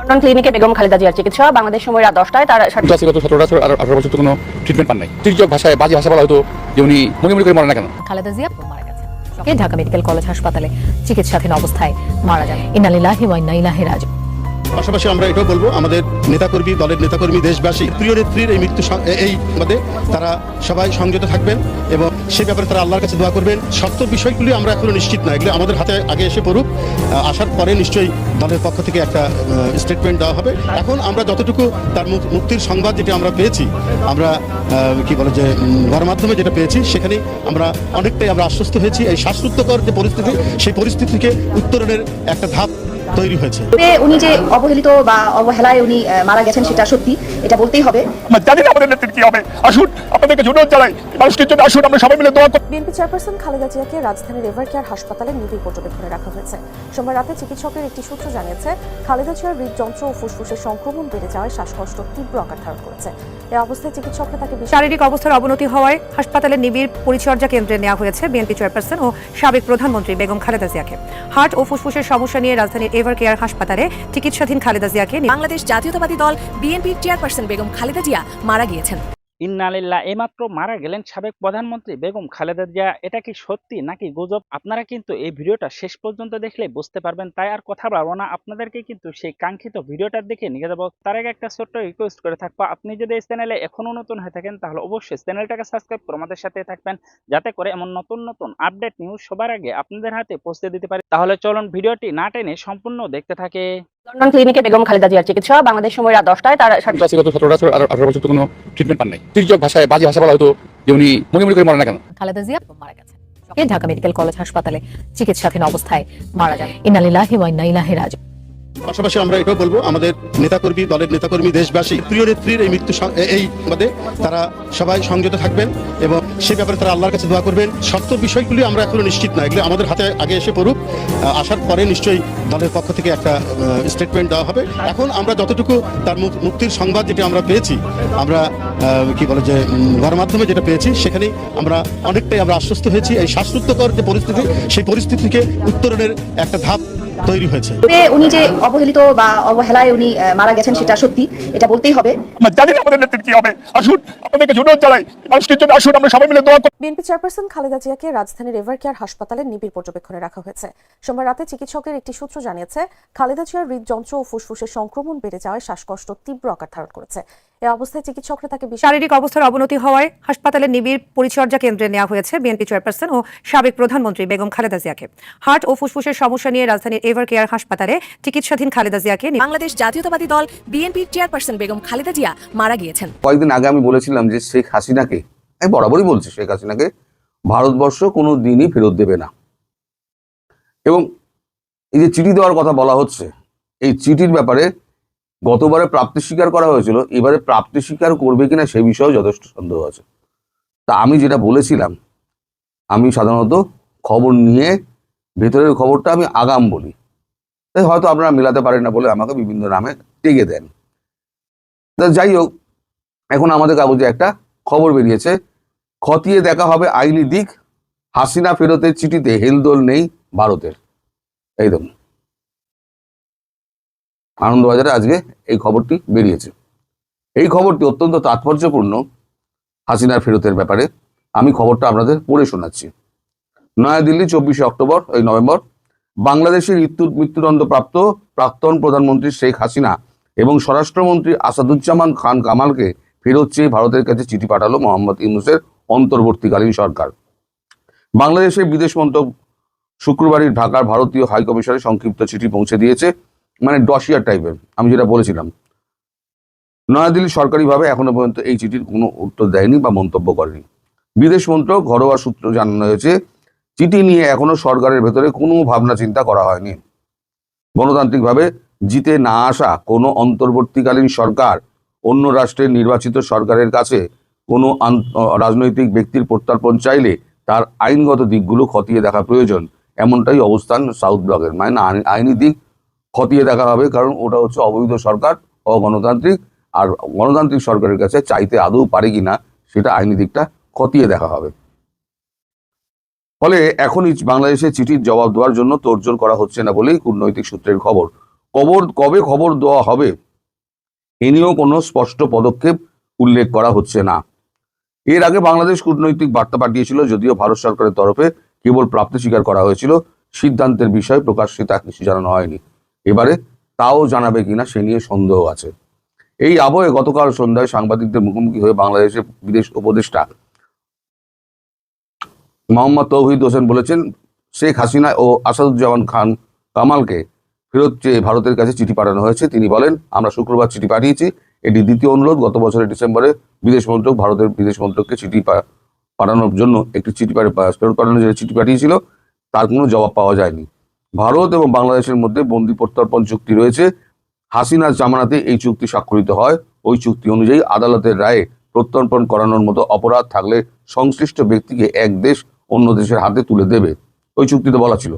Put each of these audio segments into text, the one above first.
London ক্লিনিকে বেগম খালেদা জিয়ার চিকিৎসা বাংলাদেশ সময় রাত 10টায়। তার গত 17 বছর আর 18 বছর তো কোনো ট্রিটমেন্ট পান নাই। তির্যক ভাষায় বাজে ভাষা বলা হতো যে উনি মনে মনে করে মরে না কেন। খালেদা জিয়া মারা গেছেন। ঢাকা মেডিকেল কলেজ হাসপাতালে চিকিৎসাধীন অবস্থায় মারা যান। ইন্না লিল্লাহি ওয়া ইন্না ইলাইহি রাজিউন। পাশাপাশি আমরা এটাও বলবো, আমাদের নেতাকর্মী, দলের নেতাকর্মী, দেশবাসী প্রিয় নেত্রীর এই মৃত্যু এই বাদে তারা সবাই সংযত থাকবেন এবং সে ব্যাপারে তারা আল্লাহর কাছে দোয়া করবেন। সত্য বিষয়গুলি আমরা এখনো নিশ্চিত না, এগুলো আমাদের হাতে আগে এসে পড়ুক, আসার পরে নিশ্চয়ই দলের পক্ষ থেকে একটা স্টেটমেন্ট দেওয়া হবে। এখন আমরা যতটুকু তার মুক্তির সংবাদ যেটা আমরা পেয়েছি, আমরা কি বলে যে গণমাধ্যমে যেটা পেয়েছি, সেখানে আমরা অনেকটাই আমরা আশ্বস্ত হয়েছি। এই শ্বাসরুদ্ধকর যে পরিস্থিতি, সেই পরিস্থিতি থেকে উত্তরণের একটা ধাপ তৈরি হয়েছে। উনি যে অবহেলিত বা অবহেলায় উনি মারা গেছেন সেটা সত্যি, এটা বলতেই হবে। জানি না আমাদের নেত্রী কি হবে। আসুন আপনাদেরকে ধন্যবাদ জানাই, মানুষকে জন্য আসুন আমরা সবাই মিলে দোয়া করি। বিএনপি চেয়ারপারসন খালেদা জিয়াকে রাজধানীর এভার কেয়ার হাসপাতালে নিবিড় পর্যবেক্ষণে রাখা হয়েছে। সোমবার রাতে চিকিৎসকের একটি সূত্র জানিয়েছে, খালেদা জিয়ার হৃদযন্ত্র ও ফুসফুসের সংক্রমণ বেড়ে যাওয়ায় শ্বাসকষ্ট তীব্র আকার ধারণ করেছে। এই অবস্থায় চিকিৎসকরা তাকে শারীরিক অবস্থার অবনতি হওয়ায় হাসপাতালের নিবিড় পরিচর্যা কেন্দ্রে নেওয়া হয়েছে বিএনপি চেয়ারপারসন ও সাবেক প্রধানমন্ত্রী বেগম খালেদা জিয়াকে। হার্ট ও ফুসফুসের সমস্যা নিয়ে রাজধানীর এভার কেয়ার হাসপাতালে চিকিৎসাধীন খালেদা জিয়াকে বাংলাদেশ জাতীয়তাবাদী দল বিএনপির চেয়ারপারসন বেগম খালেদা জিয়া মারা গিয়েছেন। ইন্না লিল্লাহ। এইমাত্র মারা গেলেন সাবেক প্রধানমন্ত্রী বেগম খালেদা জিয়া। এটা কি সত্যি নাকি গুজব? আপনারা কিন্তু এই ভিডিওটা শেষ পর্যন্ত দেখলে বুঝতে পারবেন। তাই আর কথা বলবো না, আপনাদেরকে কিন্তু সেই কাঙ্ক্ষিত ভিডিওটার দিকে নিয়ে যাবো। তার আগে একটা ছোট্ট রিকোয়েস্ট করে থাকবো, আপনি যদি এই চ্যানেলে এখনো নতুন হয়ে থাকেন তাহলে অবশ্যই চ্যানেলটাকে সাবস্ক্রাইব করে আমাদের সাথে থাকবেন, যাতে করে এমন নতুন নতুন আপডেট নিউজ সবার আগে আপনাদের হাতে পৌঁছে দিতে পারি। তাহলে চলুন ভিডিওটি না টেনে সম্পূর্ণ দেখতে থাকে। লন্ডন ক্লিনিকে বেগম খালেদা জিয়ার চিকিৎসা বাংলাদেশ সময় রাত 10টায়। তার গত 17 বছর আর 18 বছর তো কোনো ট্রিটমেন্ট পান নাই। তির্যক ভাষায় বাজে ভাষা বলা হতো যে উনি মনে মনে করে মরে না কেন। খালেদা জিয়া মারা গেছেন। ঢাকা মেডিকেল কলেজ হাসপাতালে চিকিৎসাধীন অবস্থায় মারা যান। ইন্না লিল্লাহি ওয়া ইন্না ইলাইহি রাজিউন। পাশাপাশি আমরা এটাও বলবো, আমাদের নেতাকর্মী, দলের নেতাকর্মী, দেশবাসী প্রিয় নেত্রীর এই মৃত্যু এই বাদে তারা সবাই সংযত থাকবেন এবং সে ব্যাপারে তারা আল্লাহর কাছে দোয়া করবেন। সত্য বিষয়গুলি আমরা এখনো নিশ্চিত না, এগুলো আমাদের হাতে আগে এসে পড়ুক, আসার পরে নিশ্চয়ই দলের পক্ষ থেকে একটা স্টেটমেন্ট দেওয়া হবে। এখন আমরা যতটুকু তার মুক্তির সংবাদ যেটা আমরা পেয়েছি, আমরা কি বলে যে গণমাধ্যমে যেটা পেয়েছি, সেখানে আমরা অনেকটাই আমরা আশ্বস্ত হয়েছি। এই শ্বাসরুদ্ধকর যে পরিস্থিতি, সেই পরিস্থিতি থেকে উত্তরণের একটা ধাপ তৈরি হয়েছে। উনি যে অবহেলিত বা অবহেলায় উনি মারা গেছেন সেটা সত্যি, এটা বলতেই হবে। জানি না আমাদের নেত্রী কি হবে। আসুন আপনাদেরকে ধন্যবাদ জানাই, মানুষকে জন্য আসুন আমরা সবাই মিলে দোয়া করি। বিএনপি চেয়ারপারসন খালেদা জিয়াকে রাজধানীর এভার কেয়ার হাসপাতালে নিবিড় পর্যবেক্ষণে রাখা হয়েছে। সোমবার রাতে চিকিৎসকের একটি সূত্র জানিয়েছে, খালেদা জিয়ার হৃদযন্ত্র ও ফুসফুসের সংক্রমণ বেড়ে যাওয়ায় শ্বাসকষ্ট তীব্র আকার ধারণ করেছে। এই অবস্থায় চিকিৎসকরা তাকে শারীরিক অবস্থার অবনতি হওয়ায় হাসপাতালের নিবিড় পরিচর্যা কেন্দ্রে নেওয়া হয়েছে বিএনপি চেয়ারপারসন ও সাবেক প্রধানমন্ত্রী বেগম খালেদা জিয়াকে। হার্ট ও ফুসফুসের সমস্যা নিয়ে রাজধানীর এভার কেয়ার হাসপাতালে চিকিৎসাধীন খালেদা জিয়াকে বাংলাদেশ জাতীয়তাবাদী দল বিএনপির চেয়ারপারসন বেগম খালেদা জিয়া মারা গিয়েছেন। কয়েকদিন আগে আমি বলেছিলাম যে শেখ হাসিনাকে, আমি বরাবরই বলছি, শেখ হাসিনাকে ভারতবর্ষ কোনো দিনই ফেরত দেবে না। এবং এই যে চিঠি দেওয়ার কথা বলা হচ্ছে, এই চিঠির ব্যাপারে গতবারে প্রাপ্তি স্বীকার করা হয়েছিল, এবারে প্রাপ্তি স্বীকার করবে কিনা সে বিষয়েও যথেষ্ট সন্দেহ আছে। তা আমি যেটা বলেছিলাম, আমি সাধারণত খবর নিয়ে ভেতরের খবরটা আমি আগাম বলি, তাই হয়তো আপনারা মেলাতে পারেন না বলে আমাকে বিভিন্ন নামে টেকে দেন। যাই হোক, এখন আমাদের কাগজে একটা খবর বেরিয়েছে, খতিয়ে দেখা হবে আইনি দিক, হাসিনা ফেরতের চিঠিতে হেলদোল নেই ভারতের। এই দেখুন, আনন্দবাজারে আজকে এই খবরটি বেরিয়েছে। এই খবরটি অত্যন্ত তাৎপর্যপূর্ণ হাসিনার ফেরতের ব্যাপারে। আমি খবরটা আপনাদের পড়ে শোনাচ্ছি। নয়াদিল্লি 24 নভেম্বর। বাংলাদেশের মৃত্যুদণ্ডপ্রাপ্ত প্রাক্তন প্রধানমন্ত্রী শেখ হাসিনা এবং স্বরাষ্ট্রমন্ত্রী আসাদুজ্জামান খান কামালকে ফেরত চেয়ে ভারতের কাছে চিঠি পাঠালো মোহাম্মদ ইউনূসের অন্তর্বর্তীকালীন সরকার। বাংলাদেশের বিদেশ মন্ত্রক শুক্রবারই ঢাকার ভারতীয় হাইকমিশনে সংক্ষিপ্ত চিঠি পৌঁছে দিয়েছে, মানে ডসিয়ার টাইপের। আমি যেটা বলেছিলাম, নয়াদিল্লি সরকারিভাবে এখনো পর্যন্ত এই চিঠির কোনো উত্তর দেয়নি বা মন্তব্য করেনি। বিদেশ মন্ত্রক ঘরোয়া সূত্র জানানো হয়েছে, চিঠি নিয়ে এখনো সরকারের ভেতরে কোনো ভাবনা চিন্তা করা হয়নি। গণতান্ত্রিকভাবে জিতে না আসা কোনো অন্তর্বর্তীকালীন সরকার অন্য রাষ্ট্রের নির্বাচিত সরকারের কাছে কোনো রাজনৈতিক ব্যক্তির প্রত্যর্পণ চাইলে তার আইনগত দিকগুলো খতিয়ে দেখা প্রয়োজন, এমনটাই অবস্থান সাউথ ব্লকের। মানে আইনি দিক খতিয়ে দেখা হবে, কারণ ওটা হচ্ছে অবৈধ সরকার, অগণতান্ত্রিক, আর গণতান্ত্রিক সরকারের কাছে চাইতে আদৌ পারে কিনা সেটা আইনি দিকটা খতিয়ে দেখা হবে। ফলে এখনই বাংলাদেশের চিঠির জবাব দেওয়ার জন্য তোড়জোড় করা হচ্ছে না বলেই কূটনৈতিক সূত্রের খবর। কবে খবর দেওয়া হবে এ নিয়েও কোনো স্পষ্ট পদক্ষেপ উল্লেখ করা হচ্ছে না। এর আগে বাংলাদেশ কূটনৈতিক বার্তা পাঠিয়েছিল, যদিও ভারত সরকারের তরফে কেবল প্রাপ্তি স্বীকার করা হয়েছিল, সিদ্ধান্তের বিষয় প্রকাশ্যে তা কিছু জানানো হয়নি। এবারে তাও জানাবে কিনা সে নিয়ে সন্দেহ আছে। এই আবহে গতকাল সন্ধ্যায় সাংবাদিকদের মুখোমুখি হয়ে বাংলাদেশের বিদেশ উপদেষ্টা মোহাম্মদ তৌহিদ হোসেন বলেছেন, শেখ হাসিনা ও আসাদুজ্জামান খান কামালকে ফেরত চেয়ে ভারতের কাছে চিঠি পাঠানো হয়েছে। তিনি বলেন, আমরা শুক্রবার চিঠি পাঠিয়েছি, এটি দ্বিতীয় অনুরোধ। গত বছরের ডিসেম্বরে বিদেশ মন্ত্রক ভারতের বিদেশ মন্ত্রককে চিঠি পাঠানোর জন্য একটি ফেরত পাঠানোর যে চিঠি পাঠিয়েছিল, তার কোনো জবাব পাওয়া যায়নি। ভারত এবং বাংলাদেশের মধ্যে বন্দি প্রত্যর্পণ চুক্তি রয়েছে। হাসিনার জামানাতে এই চুক্তি স্বাক্ষরিত হয়। ওই চুক্তি অনুযায়ী আদালতের রায়ে প্রত্যর্পণ করানোর মতো অপরাধ থাকলে সংশ্লিষ্ট ব্যক্তিকে এক দেশ অন্য দেশের হাতে তুলে দেবে, ওই চুক্তিতে বলা ছিল।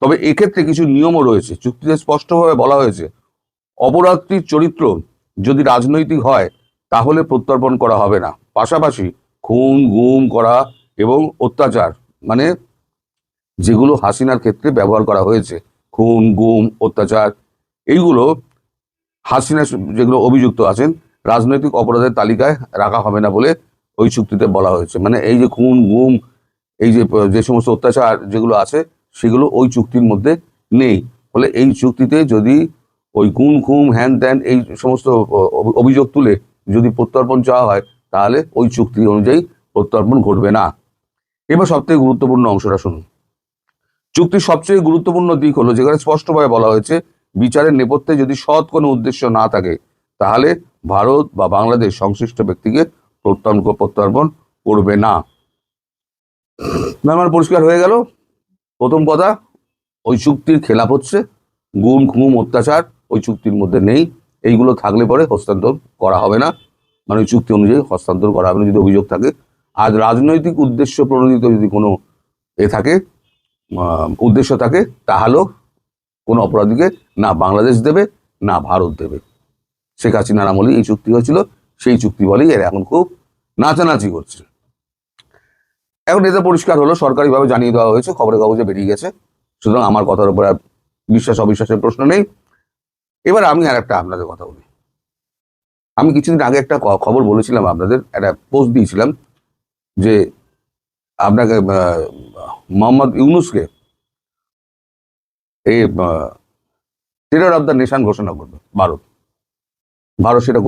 তবে এক্ষেত্রে কিছু নিয়মও রয়েছে। চুক্তিতে স্পষ্টভাবে বলা হয়েছে, অপরাধটির চরিত্র যদি রাজনৈতিক হয় তাহলে প্রত্যর্পণ করা হবে না। পাশাপাশি খুন, গুম করা এবং অত্যাচার, মানে যেগুলো হাসিনার ক্ষেত্রে ব্যবহার করা হয়েছে, খুন, গুম, অত্যাচার, এইগুলো হাসিনা যেগুলো অভিযুক্ত আছেন রাজনৈতিক অপরাধের তালিকায় রাখা হবে না বলে ওই চুক্তিতে বলা হয়েছে। মানে এই যে খুন, গুম, এই যে সমস্ত অত্যাচার যেগুলো আছে সেগুলো ওই চুক্তির মধ্যে নেই। ফলে এই চুক্তিতে যদি ওই গুম, খুন, হ্যান ত্যান এই সমস্ত অভিযোগ তুলে যদি প্রত্যর্পণ চাওয়া হয় তাহলে ওই চুক্তি অনুযায়ী প্রত্যর্পণ ঘটবে না। এবার সবথেকে গুরুত্বপূর্ণ অংশটা শুনুন। চুক্তির সবচেয়ে গুরুত্বপূর্ণ দিক হলো, যেখানে স্পষ্টভাবে বলা হয়েছে, বিচারের নেপথ্যে যদি সৎ কোনো উদ্দেশ্য না থাকে তাহলে ভারত বা বাংলাদেশ সংশ্লিষ্ট ব্যক্তিকে প্রত্যর্পণ করবে না। আমার পরিষ্কার হয়ে গেল। প্রথম কথা, ওই চুক্তির খেলাপ হচ্ছে, গুম, খুম, অত্যাচার ওই চুক্তির মধ্যে নেই। এইগুলো থাকলে পরে হস্তান্তর করা হবে না, মানে ওই চুক্তি অনুযায়ী হস্তান্তর করা হবে না যদি অভিযোগ থাকে। আর রাজনৈতিক উদ্দেশ্য প্রণোদিত যদি কোনো থাকে, উদ্দেশ্য থাকে, তাহলেও কোনো অপরাধীকে না বাংলাদেশ দেবে না ভারত দেবে। শেখ হাসিনার আমলে এই চুক্তি হয়েছিল, সেই চুক্তি বলেই এরা এখন খুব নাচানাচি করছে। এখন এটা পরিষ্কার হলো, সরকারিভাবে জানিয়ে দেওয়া হয়েছে, খবরের কাগজে বেরিয়ে গেছে, সুতরাং আমার কথার উপর আর বিশ্বাস অবিশ্বাসের প্রশ্ন নেই। এবার আমি আর একটা আপনাদের কথা বলি। আমি কিছুদিন আগে একটা খবর বলেছিলাম, আপনাদের একটা পোস্ট দিয়েছিলাম যে আপনাকে মোহাম্মদ ইউনুসকে এই টেরর অফ দ্য নেশন ঘোষণা করবে ভারত। ভারত সেটা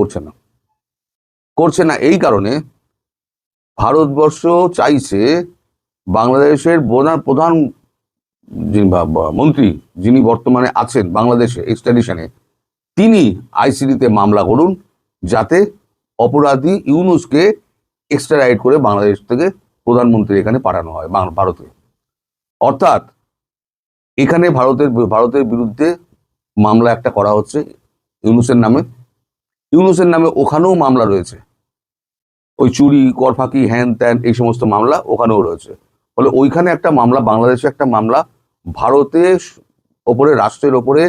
করছে না এই কারণে, ভারতবর্ষ চাইছে বাংলাদেশের প্রধান মন্ত্রী যিনি বর্তমানে আছেন বাংলাদেশে এক্সট্রাডিশনে, তিনি আইসিডিতে মামলা করুন, যাতে অপরাধী ইউনুসকে এক্সট্রাডাইট করে বাংলাদেশ থেকে প্রধানমন্ত্রী এখানে পাঠানো হয় ভারতে। অর্থাৎ এখানে ভারতের বিরুদ্ধে মামলা একটা করা হচ্ছে ইউনুসের নামে। ওখানেও মামলা রয়েছে, ওই চুরি, কর ফাঁকি, হ্যান ত্যান এই সমস্ত মামলা ওখানেও রয়েছে। ফলে ওইখানে একটা মামলা, বাংলাদেশে একটা মামলা, ভারতের ওপরে, রাষ্ট্রের ওপরে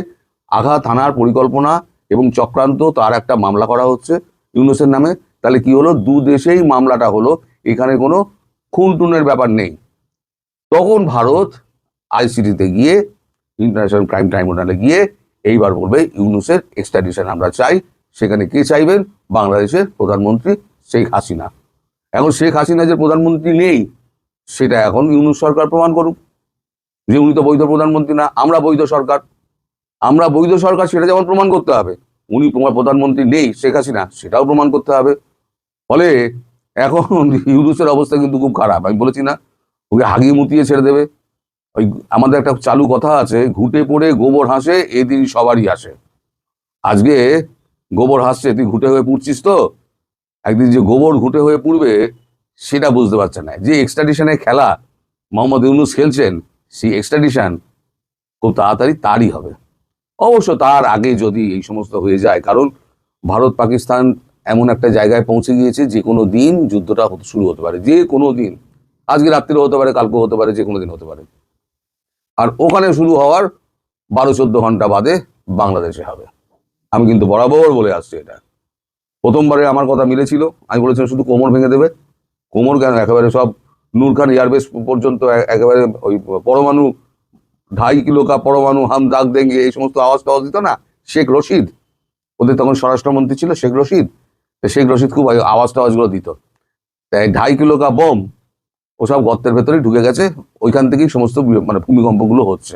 আঘাত হানার পরিকল্পনা এবং চক্রান্ত, তার একটা মামলা করা হচ্ছে ইউনুসের নামে। তাহলে কি হলো, দু দেশেই মামলাটা হলো, এখানে কোনো খুন টুনের ব্যাপার নেই। তখন ভারত আইসিটিতে গিয়ে, ইন্টারন্যাশনাল ক্রাইম ট্রাইব্যুনালে গিয়ে এইবার বলবে ইউনুসের এক্সট্রাডিশন আমরা চাই। সেখানে কে চাইবেন? বাংলাদেশের প্রধানমন্ত্রী শেখ হাসিনা। এখন শেখ হাসিনা যে প্রধানমন্ত্রী নেই সেটা এখন ইউনুস সরকার প্রমাণ করুক যে উনি তো বৈধ প্রধানমন্ত্রী না, আমরা বৈধ সরকার, সেটা যেমন প্রমাণ করতে হবে। উনি প্রধানমন্ত্রী নেই শেখ হাসিনা, সেটাও প্রমাণ করতে হবে। ফলে এখন ইউনুসের অবস্থা কিন্তু খুব খারাপ। আমি বলেছি না, ওকে হাগিয়ে মুতিয়ে ছেড়ে দেবে। ওই আমাদের একটা চালু কথা আছে, ঘুটে পড়ে গোবর হাসে এদিন সবারই আসে। আজকে গোবর হাসছে, তুই ঘুটে হয়ে পুড়ছিস, তো একদিন যে গোবর ঘুটে হয়ে পুড়বে সেটা বুঝতে পারছে না। যে এক্সট্রাডিশনে খেলা মোহাম্মদ ইউনুস খেলছেন, সেই এক্সট্রাডিশন খুব তাড়াতাড়ি তারই হবে। অবশ্য তার আগে যদি এই সমস্ত হয়ে যায়, কারণ ভারত পাকিস্তান এমন একটা জায়গায় পৌঁছে গিয়েছে, যে কোনো দিন যুদ্ধটা শুরু হতে পারে, যে কোনো দিন। আজকে রাত্রিও হতে পারে, কালকেও হতে পারে, যে কোনো দিন হতে পারে। আর ওখানে শুরু হওয়ার 12-14 ঘন্টা বাদে বাংলাদেশে হবে। আমি কিন্তু বরাবর বলে আসছি এটা। প্রথমবারে আমার কথা মিলেছিল, আমি বলেছিলাম শুধু কোমর ভেঙে দেবে। কোমর কেন, একেবারে সব নূরখান এয়ারবেস পর্যন্ত একেবারে ওই পরমাণু 2.5 কিলো কা পরমাণু হাম দাগ দেঙ্গে এই সমস্ত আওয়াজ টাওয়াজ দিত না, শেখ রশিদ, ওদের তখন স্বরাষ্ট্রমন্ত্রী ছিল শেখ রশিদ। তো শেখ রশিদ খুব আওয়াজ টাওয়াজগুলো দিত। তাই 2.5 কিলো কা বোম ওসব গর্তের ভেতরেই ঢুকে গেছে, ওইখান থেকেই সমস্ত মানে ভূমিকম্পগুলো হচ্ছে,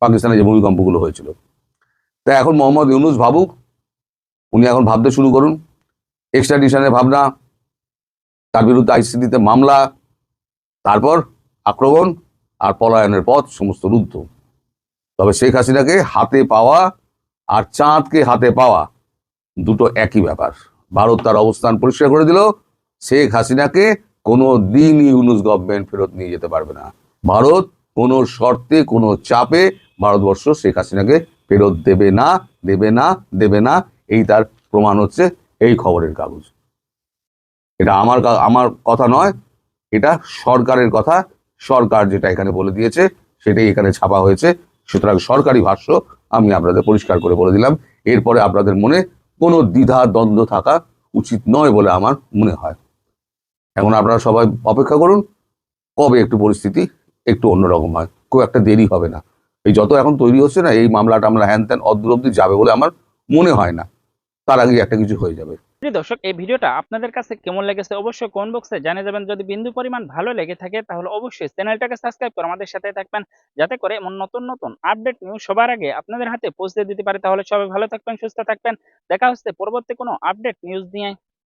পাকিস্তানে যে ভূমিকম্পগুলো হয়েছিল। তাই এখন মোহাম্মদ ইউনূস ভাবুক, উনি এখন ভাবতে শুরু করুন, এক্সট্রাডিশনের ভাবনা, তার বিরুদ্ধে আইসিসিতে মামলা, তারপর আক্রমণ আর পলায়নের পথ সমস্ত রুদ্ধ। তবে শেখ হাসিনাকে হাতে পাওয়া আর চাঁদকে হাতে পাওয়া দুটো একই ব্যাপার। ভারত তার অবস্থান পরিষ্কার করে দিল, শেখ হাসিনাকে কোনো দিনই ইউনূস গভর্নমেন্ট ফেরত নিয়ে যেতে পারবে না। ভারত কোনো শর্তে কোনো চাপে ভারতবর্ষ শেখ হাসিনাকে ফেরত দেবে না, দেবে না, দেবে না। এই তার প্রমাণ হচ্ছে এই খবরের কাগজ। এটা আমার কথা নয়, এটা সরকারের কথা। সরকার যেটা এখানে বলে দিয়েছে সেটাই এখানে ছাপা হয়েছে। সুতরাং সরকারি ভাষ্য আমি আপনাদের পরিষ্কার করে বলে দিলাম। এরপরে আপনাদের মনে কোনো দ্বিধা দ্বন্দ্ব থাকা উচিত নয় বলে আমার মনে হয়। এখন আপনারা সবাই অপেক্ষা করুন কবে একটু পরিস্থিতি একটু অন্যরকম হয়। খুব একটা দেরি হবে না। এই যত এখন তৈরি হচ্ছে না, এই মামলাটা আমরা হ্যান ত্যান অদূর অব্দি যাবে বলে আমার মনে হয় না। তার আগে একটা কিছু হয়ে যাবে। প্রিয় দর্শক, এই ভিডিওটা আপনাদের কাছে কেমন লেগেছে অবশ্যই কমেন্ট বক্সে জানিয়ে যাবেন। যদি বিন্দু পরিমাণ ভালো লেগে থাকে তাহলে অবশ্যই চ্যানেলটাকে সাবস্ক্রাইব করে আমাদের সাথে থাকবেন, যাতে করে এমন নতুন নতুন আপডেট নিউজ সবার আগে আপনাদের হাতে পৌঁছে দিতে পারে। তাহলে সবাই ভালো থাকবেন, সুস্থ থাকবেন। দেখা হচ্ছে পরবর্তী কোনো আপডেট নিউজ নিয়ে।